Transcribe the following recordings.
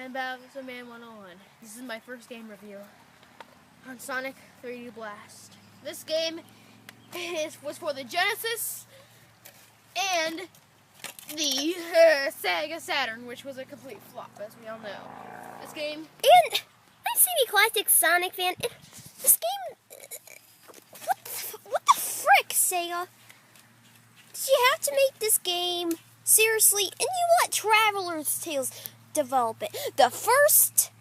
I'm BowserMan101. This is my first game review on Sonic 3D Blast. This game was for the Genesis and the Sega Saturn, which was a complete flop, as we all know. This game... And I'm SammyClassicSonicFan. This game... What the frick, Sega? Did you have to make this game? Seriously? And you let Traveler's Tales develop it. The first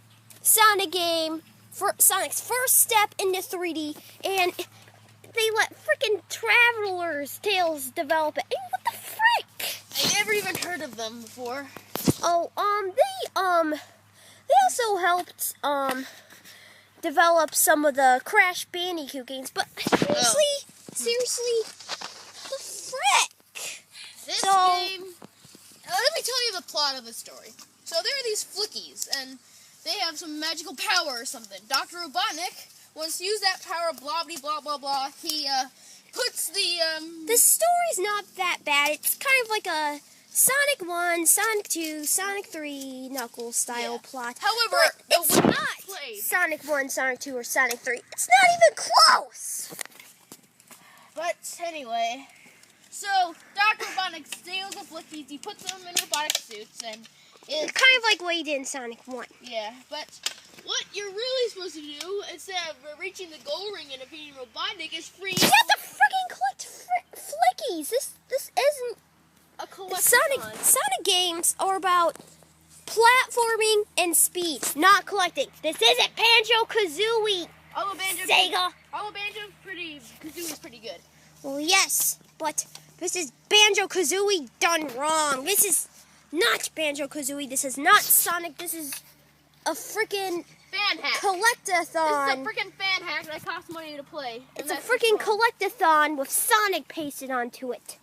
Sonic game, Sonic's first step into 3D, and they let frickin' Traveler's Tales develop it. And what the frick? I never even heard of them before. Oh, they also helped, develop some of the Crash Bandicoot games, but seriously, the frick? This game... let me tell you the plot of the story. So there are these flickies, and they have some magical power or something. Dr. Robotnik wants to use that power, blah, blah, blah, blah, blah. He, puts the, The story's not that bad. It's kind of like a Sonic 1, Sonic 2, Sonic 3 Knuckles-style plot. However, it's not Sonic 1, Sonic 2, or Sonic 3. It's not even close! But anyway, so Dr. Robotnik steals the flickies, he puts them in robotic suits, and it's kind of like what he did in Sonic 1. Yeah, but what you're really supposed to do, instead of reaching the gold ring and defeating Robotnik, is free... You have to freaking collect flickies! This isn't... a collectathon. Sonic games are about platforming and speed, not collecting. This isn't Banjo-Kazooie, Sega. Although Banjo-Kazooie's pretty good. Well, yes, but this is Banjo-Kazooie done wrong. This is not Banjo-Kazooie. This is not Sonic. This is a freaking fan hack. Collectathon. This is a freaking fan hack that costs money to play. It's a freaking collectathon with Sonic pasted onto it.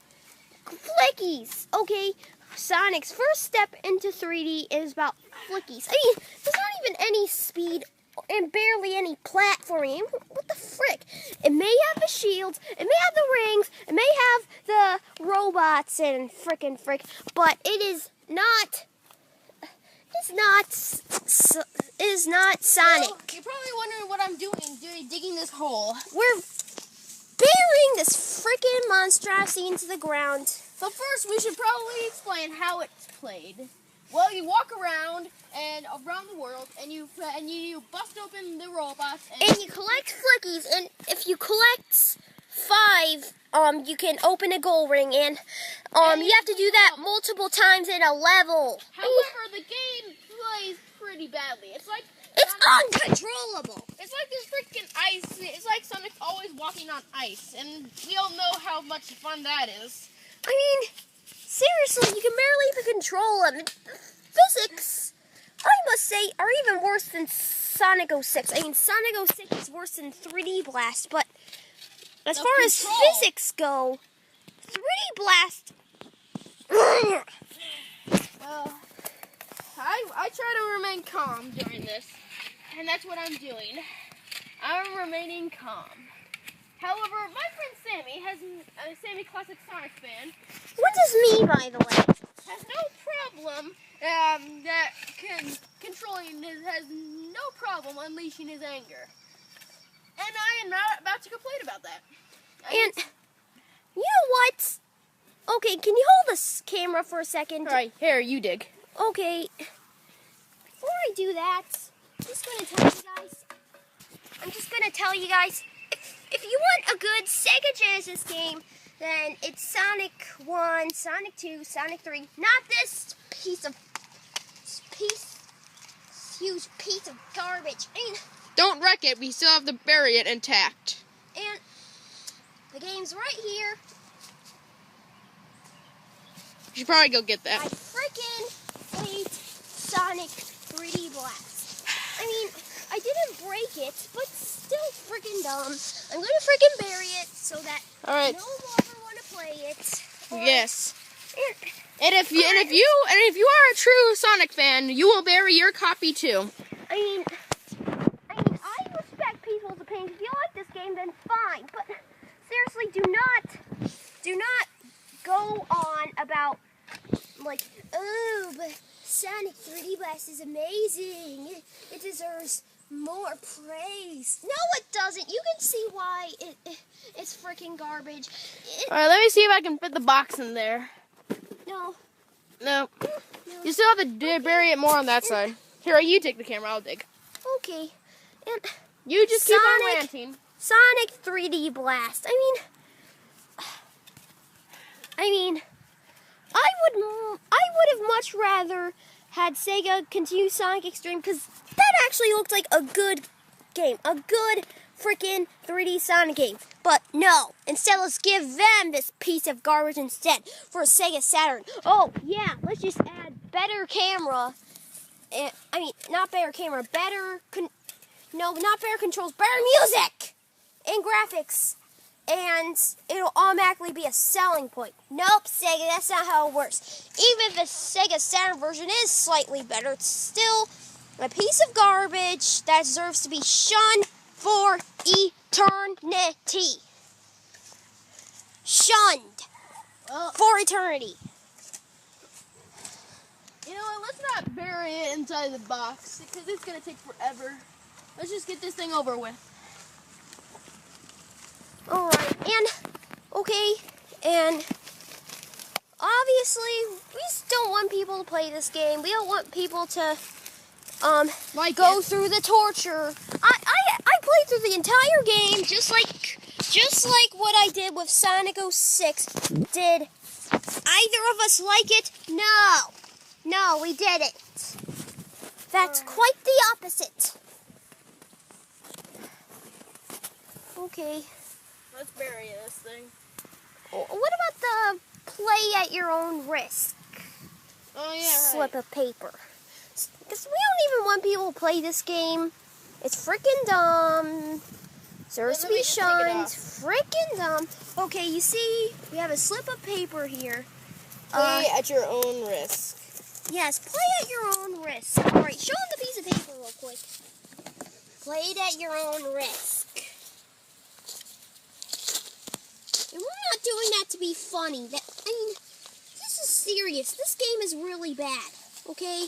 Flickies. Okay, Sonic's first step into 3D is about flickies. I mean, there's not even any speed and barely any platforming. What the frick? It may have the shields, it may have the rings, it may have the robots and frick, but it is not Sonic. Well, you're probably wondering what I'm doing digging this hole. We're burying this freaking monstrosity into the ground. So first, we should probably explain how it's played. Well, you walk around the world, and you bust open the robots, and you collect flickies. And if you collect 5, you can open a gold ring, and you have to do that multiple times in a level. However, the game plays pretty badly. It's uncontrollable. It's like this freaking ice. It's like Sonic's always walking on ice, and we all know how much fun that is. I mean, seriously, you can barely even control them. Physics, I must say, are even worse than Sonic 06. I mean, Sonic 06 is worse than 3D Blast, but as far as physics go, 3D Blast... I try to remain calm during this, and that's what I'm doing. I'm remaining calm. However, my friend Sammy has SammyClassicSonicFan. What does me, by the way? Has no problem has no problem unleashing his anger. And I am not about to complain about that. And you know what? Okay, can you hold this camera for a second? All right, here, you dig. Okay. Before I do that, I'm just going to tell you guys, if you want a good Sega Genesis game, then it's Sonic 1, Sonic 2, Sonic 3. Not this huge piece of garbage. Don't wreck it. We still have to bury it intact. And the game's right here. You should probably go get that. I freaking hate Sonic 3D Blast. I mean, I didn't break it, but still freaking dumb. I'm gonna freaking bury it so that no one will ever want to play it. Yes. And if you are a true Sonic fan, you will bury your copy too. I mean, I respect people's opinions. If you like this game, then fine. But seriously, do not go on about like, oh, but Sonic 3D Blast is amazing. It deserves more praise. No, it doesn't. You can see why it's freaking garbage. Alright, let me see if I can fit the box in there. No. No. You still have to bury it more on that side. Here, you take the camera, I'll dig. Okay. And You just keep on ranting. Sonic 3D Blast. I would have much rather had Sega continue Sonic Extreme because that actually looked like a good game, a good freaking 3D Sonic game. But no, instead let's give them this piece of garbage instead for a Sega Saturn. Oh yeah, let's just add better camera. Not better camera, not better controls, better music and graphics. And it'll automatically be a selling point. Nope, Sega, that's not how it works. Even if the Sega Saturn version is slightly better, it's still a piece of garbage that deserves to be shunned for eternity. Shunned for eternity. You know what, let's not bury it inside the box because it's going to take forever. Let's just get this thing over with. Alright, and obviously, we just don't want people to play this game. We don't want people to, go through the torture. I played through the entire game, just like what I did with Sonic 06. Did either of us like it? No, we didn't. That's quite the opposite. Okay. Let's bury this thing. What about the play at your own risk? Oh, yeah, Slip of paper. Because we don't even want people to play this game. It's freaking dumb. Deserves to be shunned. Freaking dumb. Okay, you see, we have a slip of paper here. Play at your own risk. Yes, play at your own risk. Alright, show them the piece of paper real quick. Play it at your own risk. And we're not doing that to be funny. This is serious. This game is really bad, okay?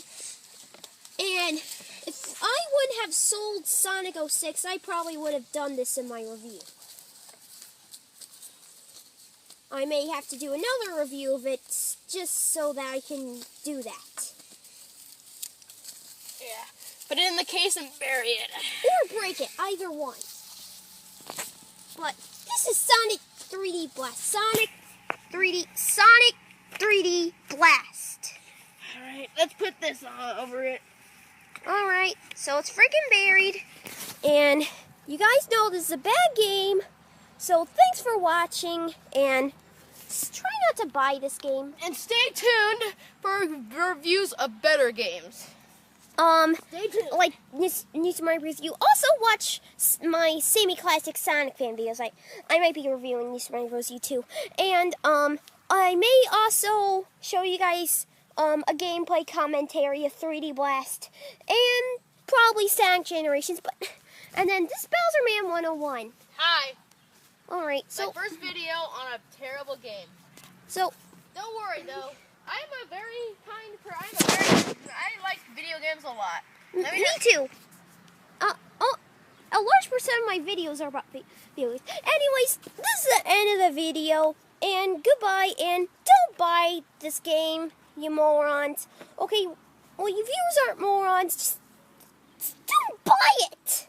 And if I wouldn't have sold Sonic 06, I probably would have done this in my review. I may have to do another review of it just so that I can do that. Yeah. Put it in the case and bury it. Or break it, either one. But this is Sonic 3D Blast. Sonic 3D Blast. Alright, let's put this over it. Alright, so it's freaking buried. And you guys know this is a bad game. So thanks for watching. And try not to buy this game. And stay tuned for reviews of better games. Stay tuned. Like news my review. Also watch my SammyClassicSonicFan videos. I might be reviewing news my review too. And I may also show you guys a gameplay commentary of 3D Blast and probably Sonic Generations. And then this BowserMan101. Hi. Alright, so my first video on a terrible game. So don't worry though. I'm a very kind person. I like video games a lot. Me too. A large percent of my videos are about videos. Anyways, this is the end of the video. And goodbye. And don't buy this game, you morons. Okay, well, you viewers aren't morons. Just don't buy it.